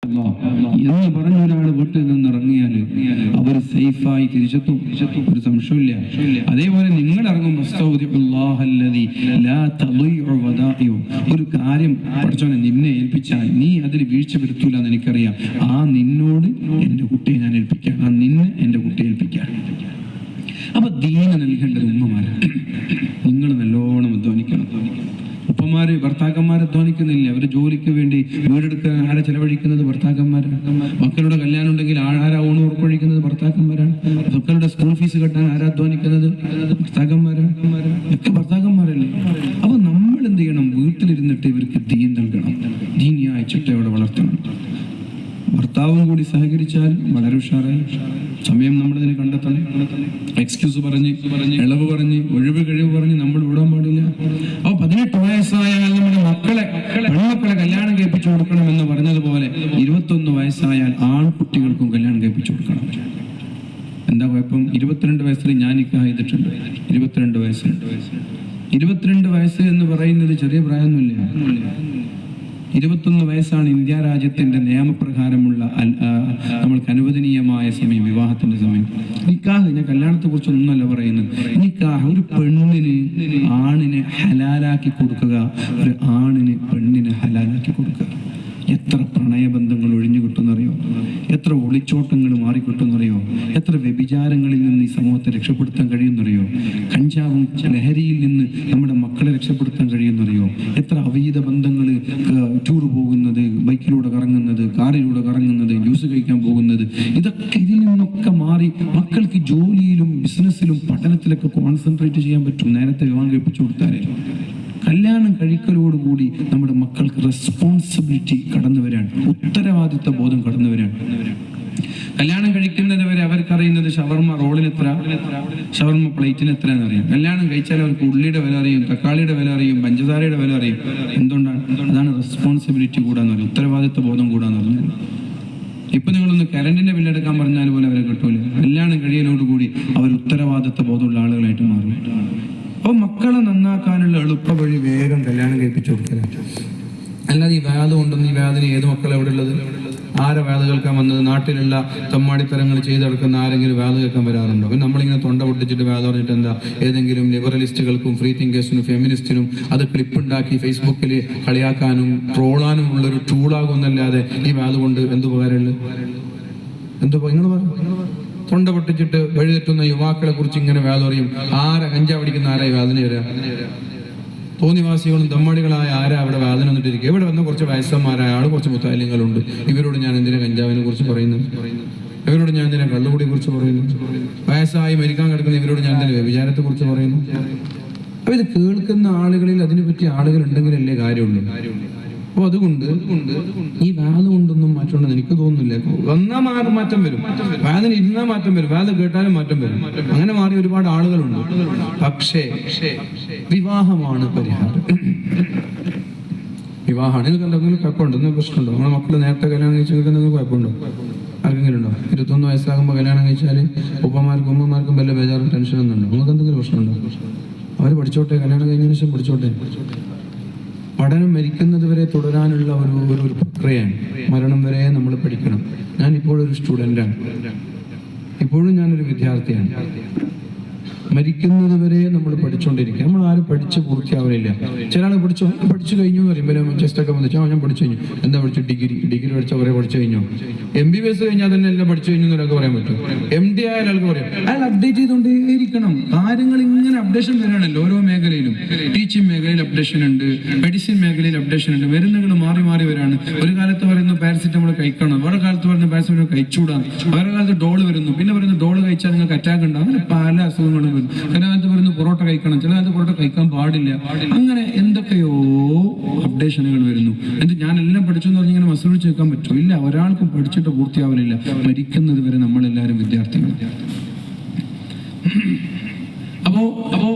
എന്ന് പറഞ്ഞ ഒരാൾ വീട്ടിൽ നിന്ന് ഇറങ്ങിയാൽ അവർ സേഫായി തിരിച്ചെത്തും, ഒരു സംശയമില്ല. അതേപോലെ നിങ്ങൾ ഇറങ്ങുമ്പോൾ ഒരു കാര്യം പഠിച്ചോനെ നിന്നെ ഏൽപ്പിച്ചാൽ നീ അതിൽ വീഴ്ച വരുത്തൂല എന്ന് എനിക്കറിയാം. ആ നിന്നോട് എൻ്റെ കുട്ടിയെ ഞാൻ ഏൽപ്പിക്കാം, ആ നിന്നെ എൻ്റെ കുട്ടിയെ ഏൽപ്പിക്കാം. അപ്പൊ ദീന നൽകേണ്ടത് ഉമ്മമാരാണ്. നിങ്ങൾ നല്ലോണം അധ്വാനിക്കണം. ഉപ്പമാര് ഭർത്താക്കന്മാരെ അധ്വാനിക്കുന്നില്ല. അവര് ജോലിക്ക് വേണ്ടി വീടെടുക്കാൻ ആരെ ചെലവഴിക്കുന്നത്? ഭർത്താക്കന്മാരാണ്. മക്കളുടെ കല്യാണം ഉണ്ടെങ്കിൽ ആരാ ഊണ് ഉറപ്പൊഴിക്കുന്നത്? ഭർത്താക്കന്മാരാണ്. മക്കളുടെ സ്കൂൾ ഫീസ് കെട്ടാൻ ആരാ അധ്വാനിക്കുന്നത്? ഭർത്താക്കന്മാരാണ്. ഒക്കെ ഭർത്താക്കന്മാരല്ലേ. അപ്പൊ നമ്മൾ എന്ത് ചെയ്യണം? വീട്ടിലിരുന്നിട്ട് ഇവർക്ക് ദീൻ നൽകണം, ദീനിയായ ചിട്ടയോടെ വളർത്തണം. ഭർത്താവും കൂടി സഹകരിച്ചാൽ വളരെ ഉഷാറായി. സമയം നമ്മളിതിനെ കണ്ടെത്തണം. എക്സ്ക്യൂസ് പറഞ്ഞ്, ഇളവ് പറഞ്ഞ്, ഒഴിവ് കഴിവ് പറഞ്ഞ് നമ്മൾ വിടാൻ പാടില്ല. അപ്പൊ 18 വയസ്സായാൽ നമ്മുടെ പെൺമക്കളെ കല്യാണം കഴിപ്പിച്ചു കൊടുക്കണം എന്ന് പറഞ്ഞതുപോലെ 21 വയസ്സായാൽ ആൺകുട്ടികൾക്കും കല്യാണം കഴിപ്പിച്ചു കൊടുക്കണം. എന്താ കുഴപ്പം? 22 വയസ്സിൽ ഞാൻ നിക്കാഹ് ചെയ്തിട്ടുണ്ട്. 22 വയസ്സ് എന്ന് പറയുന്നത് ചെറിയ പ്രായമൊന്നുമില്ല. 21 വയസ്സാണ് ഇന്ത്യ രാജ്യത്തിന്റെ നിയമപ്രകാരമുള്ള നമ്മൾക്ക് അനുവദനീയമായ സമയം, വിവാഹത്തിന്റെ സമയം. നിക്കാഹ്, ഞാൻ കല്യാണത്തെ കുറിച്ചൊന്നുമല്ല പറയുന്നത്. നിക്കാഹ് ഒരു പെണ്ണിന് ആണിനെ ഹലാലാക്കി കൊടുക്കുക, ഒരു ആണിന് പെണ്ണിനെ ഹലാലാക്കി കൊടുക്കുക. എത്ര പ്രണയബന്ധങ്ങൾ ഒഴിഞ്ഞു കിട്ടുന്നറിയോ? എത്ര ഒളിച്ചോട്ടങ്ങൾ മാറിക്കിട്ടുന്നറിയോ? എത്ര വ്യഭിചാരങ്ങളിൽ നിന്ന് ഈ സമൂഹത്തെ രക്ഷപ്പെടുത്താൻ കഴിയുന്നറിയോ? കഞ്ചാവും ലഹരിയിൽ നിന്ന് നമ്മുടെ മക്കളെ രക്ഷപ്പെടുത്താൻ കഴിയുന്നറിയോ? എത്ര അവീത ബന്ധങ്ങൾ, ടൂർ പോകുന്നത്, ബൈക്കിലൂടെ കറങ്ങുന്നത്, കാറിലൂടെ കറങ്ങുന്നത്, ജ്യൂസ് കഴിക്കാൻ പോകുന്നത്, ഇതൊക്കെ ഇതിൽ നിന്നൊക്കെ മാറി മക്കൾക്ക് ജോലിയിലും ബിസിനസ്സിലും പഠനത്തിലൊക്കെ കോൺസെൻട്രേറ്റ് ചെയ്യാൻ പറ്റും. നേരത്തെ വിവാഹം കഴിപ്പിച്ചു കൊടുത്താലേ. കല്യാണം കഴിക്കലോടുകൂടി നമ്മുടെ മക്കൾക്ക് റെസ്പോൺസിബിലിറ്റി കടന്നു വരാൻ, ഉത്തരവാദിത്വ ബോധം കടന്നു വരാൻ. കല്യാണം കഴിക്കുന്നത് വരെ അവർക്കറിയുന്നത് ഷവർമ റോളിന് എത്ര, ഷവർമ പ്ലേറ്റിന് എത്ര എന്നറിയാം. കല്യാണം കഴിച്ചാൽ അവർക്ക് ഉള്ളിയുടെ വില അറിയും, തക്കാളിയുടെ വില അറിയും, പഞ്ചസാരയുടെ വില അറിയും. എന്തുകൊണ്ടാണ്? അതാണ് റെസ്പോൺസിബിലിറ്റി കൂടാന്ന് പറയുന്നത്, ഉത്തരവാദിത്വ ബോധം കൂടാന്ന് പറഞ്ഞത്. ഇപ്പൊ നിങ്ങളൊന്ന് കറണ്ടിന്റെ ബില്ലെടുക്കാൻ പറഞ്ഞാൽ പോലെ അവരെ കിട്ടൂല. കല്യാണം കഴിയലോടുകൂടി അവർ ഉത്തരവാദിത്വ ബോധമുള്ള ആളുകളായിട്ട് മാറും. അപ്പൊ മക്കളെ നന്നാക്കാനുള്ള എളുപ്പ വഴി വേഗം കല്യാണം കഴിപ്പിച്ചു കൊടുക്കുക. അല്ലാതെ ഈ വേദ കൊണ്ടൊന്നും, ഈ വേദന ഏത് മക്കൾ എവിടെ ഉള്ളത്? ആരെ വേദ കേൾക്കാൻ വന്നത്? നാട്ടിലുള്ള തമ്മാടിത്തരങ്ങൾ ചെയ്ത് നടക്കുന്ന ആരെങ്കിലും വേദ കേൾക്കാൻ വരാറുണ്ടോ? പിന്നെ നമ്മളിങ്ങനെ തൊണ്ട പൊട്ടിച്ചിട്ട് വേദ പറഞ്ഞിട്ട് എന്താ? ഏതെങ്കിലും ലിബറലിസ്റ്റുകൾക്കും ഫ്രീ തിങ്കേഴ്സിനും ഫെമിനിസ്റ്റിനും അത് ക്ലിപ്പുണ്ടാക്കി ഫേസ്ബുക്കിൽ കളിയാക്കാനും ട്രോളാനും ഉള്ളൊരു ടൂളാകുന്നല്ലാതെ ഈ വേദ കൊണ്ട് എന്ത് ഉപകാരമുള്ളു? നിങ്ങൾ തൊണ്ട പൊട്ടിച്ചിട്ട് വഴിതെറ്റുന്ന യുവാക്കളെ കുറിച്ച് ഇങ്ങനെ വേദ പറയും. കഞ്ചാവ് അടിക്കുന്ന ആരായി വേദന വരിക? തോന്നിവാസികളും തമ്മാടികളായ ആരാ അവിടെ വേദന വന്നിട്ടിരിക്കുക? ഇവിടെ വന്ന കുറച്ച് വയസ്സന്മാരായ ആൾ, കുറച്ച് മുത്താലിങ്ങളുണ്ട്. ഇവരോട് ഞാൻ എന്തിനാ കഞ്ചാവിനെ കുറിച്ച് പറയുന്നത്? ഇവരോട് ഞാൻ എന്തിനാ കള്ളുകൂടിയെ കുറിച്ച് പറയുന്നു? വയസ്സായി മരിക്കാൻ കിടക്കുന്ന ഇവരോട് ഞാൻ എന്തിനാ വ്യഭിചാരത്തെ കുറിച്ച് പറയുന്നു? അപ്പൊ ഇത് കേൾക്കുന്ന ആളുകളിൽ അതിനെ പറ്റി ആളുകൾ ഉണ്ടെങ്കിലല്ലേ കാര്യമുള്ളൂ. അപ്പൊ അതുകൊണ്ട് ഈ വേദ കൊണ്ടൊന്നും മാറ്റമുണ്ടെന്ന് എനിക്ക് തോന്നുന്നില്ല. വന്നാൽ മാറ്റം വരും, വേദന ഇരുന്നാൽ മാറ്റം വരും, വേദ കേട്ടാലും മാറ്റം വരും. അങ്ങനെ മാറി ഒരുപാട് ആളുകളുണ്ട്. പക്ഷേ വിവാഹമാണ് പരിഹാരം. വിവാഹമാണ്. നിങ്ങൾക്ക് എന്തെങ്കിലും കുഴപ്പമുണ്ടോ? എന്തെങ്കിലും പ്രശ്നമുണ്ടോ? നമ്മളെ മക്കള് നേരത്തെ കല്യാണം കഴിച്ചാൽ എന്തെങ്കിലും കുഴപ്പമുണ്ടോ? ആർക്കെങ്കിലും ഉണ്ടോ? 21 വയസ്സാകുമ്പോൾ കല്യാണം കഴിച്ചാൽ ഉപ്പമാർക്കും ഉമ്മമാർക്കും വല്ല ബേജാറും ടെൻഷനൊന്നും ഉണ്ടോ? നിങ്ങൾക്ക് എന്തെങ്കിലും പ്രശ്നമുണ്ടോ? അവർ പഠിച്ചോട്ടെ, കല്യാണം കഴിഞ്ഞതിന് ശേഷം പഠിച്ചോട്ടെ. പഠനം മരിക്കുന്നത് വരെ തുടരാനുള്ള ഒരു പ്രക്രിയയാണ്. മരണം വരെ നമ്മൾ പഠിക്കണം. ഞാൻ ഇപ്പോഴൊരു സ്റ്റുഡൻ്റാണ്, ഇപ്പോഴും ഞാനൊരു വിദ്യാർത്ഥിയാണ്. മരിക്കുന്നത് വരെ നമ്മൾ പഠിച്ചുകൊണ്ടിരിക്കുക. നമ്മൾ ആരും പഠിച്ച് പൂർത്തിയാവില്ല. ചില ആൾ പഠിച്ചു കഴിഞ്ഞു എന്ന് പറയും. ചെസ്റ്റൊക്കെ വന്നിട്ട് ഞാൻ പഠിച്ചു കഴിഞ്ഞു. എന്താ പഠിച്ചു? ഡിഗ്രി പഠിച്ച കുറേ പഠിച്ചു കഴിഞ്ഞു. MBBS കഴിഞ്ഞാൽ തന്നെ എല്ലാം പഠിച്ചു കഴിഞ്ഞു എന്നൊക്കെ പറയാൻ പറ്റും. MD ആയ ആൾക്ക് പറയാം. അയാൾ അപ്ഡേറ്റ് ചെയ്തുകൊണ്ടേയിരിക്കണം. കാര്യങ്ങൾ ഇങ്ങനെ അപ്ഡേഷൻ വരികയാണല്ലോ ഓരോ മേഖലയിലും. ടീച്ചിങ് മേഖലയിൽ അപ്ഡേഷൻ ഉണ്ട്, മെഡിസിൻ മേഖലയിൽ അപ്ഡേഷൻ ഉണ്ട്. മരുന്നുകൾ മാറി മാറി വരാണ്. ഒരു കാലത്ത് പറയുന്നു പാരസിറ്റമോൾ കഴിക്കണം, വേറെ കാലത്ത് പറയുന്നു പാരസിറ്റമോൾ കഴിച്ചുകൂടാം, വേറെ കാലത്ത് ഡോള് വരുന്നു, പിന്നെ പറയുന്നു ഡോള് കഴിച്ചാൽ നിങ്ങൾക്ക് അറ്റാക്ക് ഉണ്ടാവും. അങ്ങനെ പല അസുഖങ്ങളും. ചില കാലത്ത് പറയുന്നു പൊറോട്ട കഴിക്കണം, ചില കാലത്ത് പൊറോട്ട കഴിക്കാൻ പാടില്ല. അങ്ങനെ എന്തൊക്കെയോ അപ്ഡേഷനുകൾ വരുന്നു. ഞാനെല്ലാം പഠിച്ചു എന്ന് പറഞ്ഞിങ്ങനെ മസിൽ പിടിച്ച് വെക്കാൻ പറ്റും? ഇല്ല. ഒരാൾക്കും പഠിച്ചിട്ട് പൂർത്തിയാവലില്ല. മരിക്കുന്നത് വരെ നമ്മളെല്ലാവരും വിദ്യാർത്ഥികളാണ്. അപ്പോ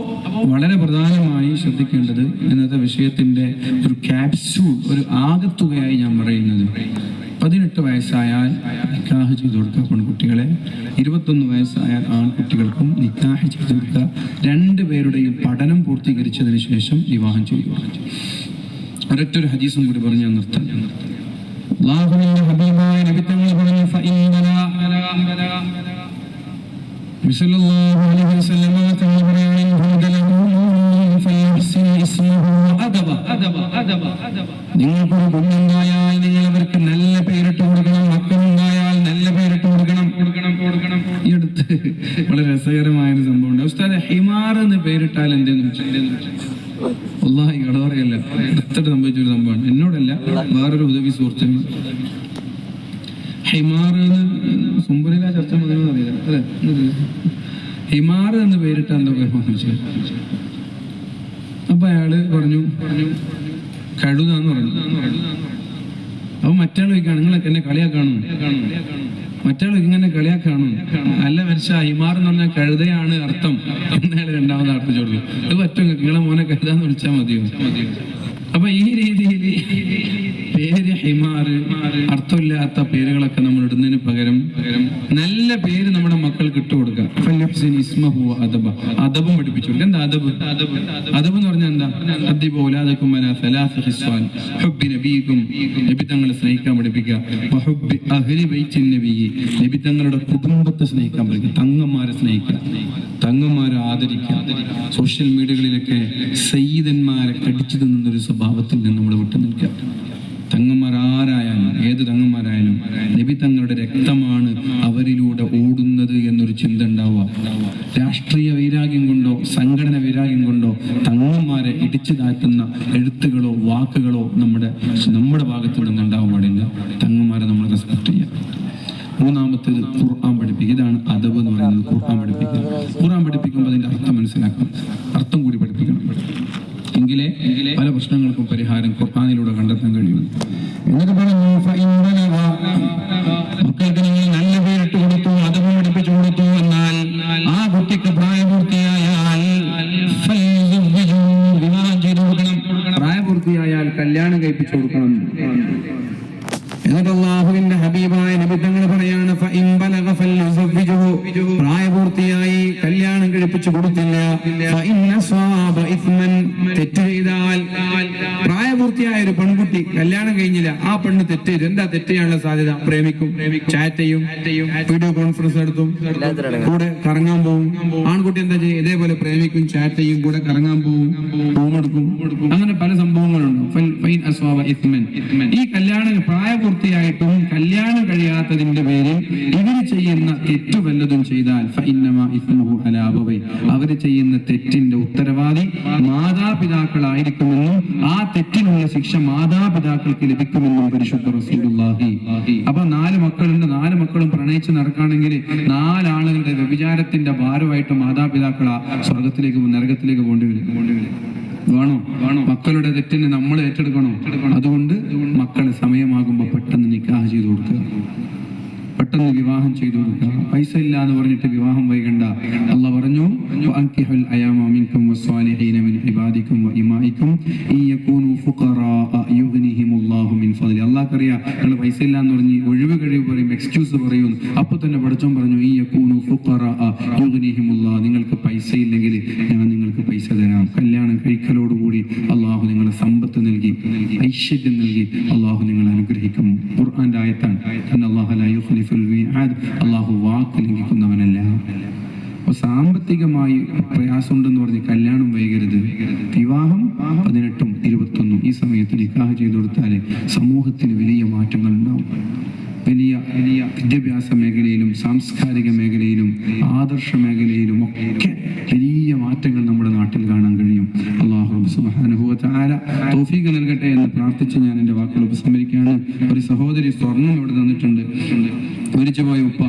വളരെ പ്രധാനമായി ശ്രദ്ധിക്കേണ്ടത് ഇന്നത്തെ വിഷയത്തിന്റെ ഒരു ക്യാപ്സ്യൂൾ, ഒരു ആകത്തുകയായി ഞാൻ പറയുന്നത്, 18 വയസ്സായാൽ നിക്കാഹ് ചെയ്തു കൊടുക്കുക പെൺകുട്ടികളെ, 21 വയസ്സായാൽ ആൺകുട്ടികൾക്കും നിക്കാഹ് ചെയ്തു കൊടുക്കുക. രണ്ടുപേരുടെയും പഠനം പൂർത്തീകരിച്ചതിന് ശേഷം വിവാഹം ചെയ്യുക. ഒരൊറ്റൊരു ഹദീസും കൂടി പറഞ്ഞ് ഞാൻ നിർത്താം. അല്ലാഹുവിന്റെ ഹബീബായ സല്ലല്ലാഹു അലൈഹി വസല്ലം നിങ്ങൾക്കൊരു കുഞ്ഞുണ്ടായാൽ നിങ്ങൾ അവർക്ക് നല്ല പേരിട്ട് കൊടുക്കണം, മക്കളുണ്ടായാൽ നല്ല പേരിട്ട് കൊടുക്കണം. ഈ അടുത്ത് വളരെ രസകരമായൊരു സംഭവമുണ്ട്. ഉസ്താദ് ഹിമാർ എന്ന് പേരിട്ടാൽ എന്തെന്ന് വല്ലാഹി കടവറയല്ല, അടുത്തിട്ട് സംഭവിച്ചൊരു സംഭവമാണ്. എന്നോടല്ല, വേറൊരു ഉദവി സുഹൃത്തിന്. ഹിമാർ എന്ന് സുംബലില ചർച്ച മുതലെന്ന് അറിയില്ല അല്ലെ, ഹിമാർ എന്ന് പേരിട്ടാൽ എന്താ ചോദിച്ചു. അപ്പൊ അയാള് പറഞ്ഞു കഴുതാന്ന് പറഞ്ഞു. അപ്പൊ മറ്റാൾ ചോദിക്കാണ്, നിങ്ങളൊക്കെ എന്നെ കളിയാക്കാണോ? മറ്റാൾ ഇങ്ങനെ കളിയാക്കാണോ? അല്ല മനുഷ്യ, ഹിമാർ എന്ന് പറഞ്ഞാൽ കഴുതയാണ് അർത്ഥം എന്നയാൾ രണ്ടാമത് അർത്ഥം ചോദിച്ചു. ഇത് പറ്റും, നിങ്ങളെ മോനെ കഴുതാന്ന് വിളിച്ചാൽ മതിയോ? അപ്പൊ ഈ രീതിയിൽ പേര് ഹിമാർ, അർത്ഥമില്ലാത്ത പേരുകളൊക്കെ നമ്മൾ ഇടുന്നതിന് പകരം നല്ല പേര് നമ്മുടെ മക്കൾക്ക് ഇട്ടുകൊടുക്കുക. അദബും പഠിപ്പിച്ചു കൊടുക്കുക. എന്താ അദബ്? അദബ് എന്ന് പറഞ്ഞാൽ എന്താ? നബി തങ്ങളെ സ്നേഹിക്കാൻ പഠിപ്പിക്കുക. നബി തങ്ങളുടെ കുടുംബത്തെ സ്നേഹിക്കാൻ പഠിക്കുക. തങ്ങന്മാരെ സ്നേഹിക്കുക, തങ്ങന്മാരെ ആദരിക്കുക. സോഷ്യൽ മീഡിയകളിലൊക്കെ സയ്യിദന്മാരെ കടിച്ചു തിന്നുന്നൊരു സ്വഭാവത്തിൽ നിന്ന് നമ്മൾ വിട്ടു നിൽക്കുക. തങ്ങന്മാരാരായാലും, ഏത് തങ്ങന്മാരായാലും നബി തങ്ങളുടെ രക്തമാണ് അവരിലൂടെ ഓടുന്നത് എന്നൊരു ചിന്ത ഉണ്ടാവുക. രാഷ്ട്രീയ വൈരാഗ്യം കൊണ്ടോ സംഘടന വൈരാഗ്യം കൊണ്ടോ തങ്ങന്മാരെ ഇടിച്ചു താറ്റുന്ന എഴുത്തുകളോ വാക്കുകളോ നമ്മുടെ ഭാഗത്ത് നിന്ന് ഉണ്ടാവാൻ പാടില്ല. തങ്ങന്മാരെ നമ്മൾ റെസ്പെക്ട് ചെയ്യുക. മൂന്നാമത്തേത് ഖുർആൻ പഠിപ്പിക്കുക. ഇതാണ് അദബ് എന്ന് പറയുന്നത്. ഖുർആൻ പഠിപ്പിക്കുക. ഖുർആൻ പഠിപ്പിക്കുമ്പോൾ അതിന്റെ അർത്ഥം മനസ്സിലാക്കണം, അർത്ഥം കൂടി പഠിപ്പിക്കണം. എങ്കിലേ പല പ്രശ്നങ്ങൾക്കും പരിഹാരം ഖുർആനിലൂടെ കണ്ടെത്താൻ കഴിയും. എന്നിട്ട് പറഞ്ഞു, മക്കൾക്ക് നിങ്ങൾ നല്ല പേരിട്ട് കൊടുത്തു, അദബ് പഠിപ്പിച്ചു കൊടുത്തു എന്നാൽ ആ കുട്ടിക്ക് പ്രായപൂർത്തിയായാൽ വിവാഹം ചെയ്തു കൊടുക്കണം. പ്രായപൂർത്തിയായാൽ കല്യാണം കഴിപ്പിച്ചു കൊടുക്കണം. എന്നിട്ട് അല്ലാഹുവിന്റെ ഹബീബായ നബി തങ്ങൾ പറയാണ്, പ്രായപൂർത്തിയായി കല്യാണം കഴിപ്പിച്ചു കൊടുത്തില്ല, തെറ്റ് ചെയ്താൽ, പ്രായപൂർത്തിയായ ഒരു പെൺകുട്ടി കല്യാണം കഴിഞ്ഞില്ല, ആ പെണ്ണ് തെറ്റ് ചെയ്തു. എന്താ തെറ്റ് ചെയ്യാനുള്ള സാധ്യത? പ്രേമിക്കും, ചാറ്റ് ചെയ്യും, വീഡിയോ കോൺഫറൻസ് നടത്തും, കൂടെ കറങ്ങാൻ പോകും. ആൺകുട്ടി എന്താ ചെയ്യും? ഇതേപോലെ പ്രേമിക്കും, ചാറ്റ് ചെയ്യും, കൂടെ കറങ്ങാൻ പോകും, റൂമെടുക്കും. അങ്ങനെ പല സംഭവങ്ങളുണ്ട്. ഈ കല്യാണം പ്രായപൂർത്തിയായിട്ടും കല്യാണം കഴിയാത്തതിന്റെ പേരിൽ ഇവർ ചെയ്യുന്ന തെറ്റു വല്ലതും ചെയ്താൽ അവര് ചെയ്യുന്ന തെറ്റിന്റെ ഉത്തരവാദി മാതാപിതാക്കളായിരിക്കുമെന്നും ആ തെറ്റിനുള്ള ശിക്ഷ മാതാപിതാക്കൾക്ക് ലഭിക്കുമെന്നും പരിശുദ്ധ റസൂലുള്ളാഹി. അപ്പൊ 4 മക്കളുണ്ട്, 4 മക്കളും പ്രണയിച്ച് നടക്കുകയാണെങ്കിൽ 4 ആളുകളുടെ വ്യഭിചാരത്തിന്റെ ഭാരമായിട്ട് മാതാപിതാക്കൾ സ്വർഗത്തിലേക്ക് നരകത്തിലേക്ക് പോകേണ്ടി വരും. വേണോ? മക്കളുടെ തെറ്റിന് നമ്മൾ ഏറ്റെടുക്കണോ? അതുകൊണ്ട് മക്കളെ സമയമാകുമ്പോൾ പെട്ടെന്ന് നിക്കാഹ് ചെയ്തു കൊടുക്കുക, പെട്ടെന്ന് വിവാഹം ചെയ്തു കൊടുക്കുക. പൈസ ഇല്ല എന്ന് പറഞ്ഞിട്ട് വിവാഹം വൈകണ്ട. അല്ലാഹ് പറഞ്ഞു, വഅൻകിഹുൽ അയാമ മിൻകും വസ്സാലിഹീന മിൻ ഇബാദികും വഇമാഇകും ഇൻ യകൂനു ഫുഖറാഅ യുഗ്നിഹിമുല്ലാഹു മിൻ ഫദ്ലി. അല്ലാഹ് അറിയാ നിങ്ങൾ പൈസ ഇല്ല എന്ന് പറഞ്ഞ് ഒഴിവ് കഴിവ് പറയും, എക്സ്ക്യൂസ് പറയും. അപ്പോൾ തന്നെ പടച്ചോൻ പറഞ്ഞു, ഇൻ യകൂനു ഫുഖറാഅ യുഗ്നിഹിമുല്ലാഹ്, നിങ്ങൾക്ക് പൈസ ഇല്ലെങ്കിൽ ഞാൻ നിങ്ങൾക്ക് പൈസ തരാം. കല്യാണം കഴിക്കലോടുകൂടി അല്ലാഹു നിങ്ങളെ സമ്പത്ത് നൽകി, ഐശ്വര്യം നൽകി അല്ലാഹു നിങ്ങളെ അനുഗ്രഹിക്കും. ഖുർആന്റെ ആയത്താണ്. അല്ലാഹു ലാ യുഖ്ലിഫുൽ മിആദ്, അല്ലാഹു വാക്ക് ലംഘിക്കുന്നവനല്ല. അപ്പോൾ സാമ്പത്തികമായി പ്രയാസമുണ്ടെന്ന് പറഞ്ഞ് കല്യാണം വൈകരുത്. വിവാഹം 18ഉം 21ഉം ഈ സമയത്ത് നിക്കാഹ് ചെയ്തു കൊടുത്താൽ സമൂഹത്തിന് വലിയ മാറ്റങ്ങൾ ഉണ്ടാവും. വലിയ വിദ്യാഭ്യാസ മേഖലയിലും സാംസ്കാരിക മേഖലയിലും ആദർശ മേഖലയിലും ഒക്കെ വലിയ മാറ്റങ്ങൾ നമ്മുടെ നാട്ടിൽ കാണാൻ കഴിയും. അല്ലാഹു സുബ്ഹാനഹു വ തആല തൗഫീഖ് നൽകട്ടെ എന്ന് പ്രാർത്ഥിച്ച് ഞാൻ എൻ്റെ വാക്കുകൾ ഉപസംഹരിക്കുകയാണ്. ഒരു സഹോദരി സ്വർണം ഇവിടെ തന്നിട്ടുണ്ട്. മരിച്ചുപോയ ഉപ്പ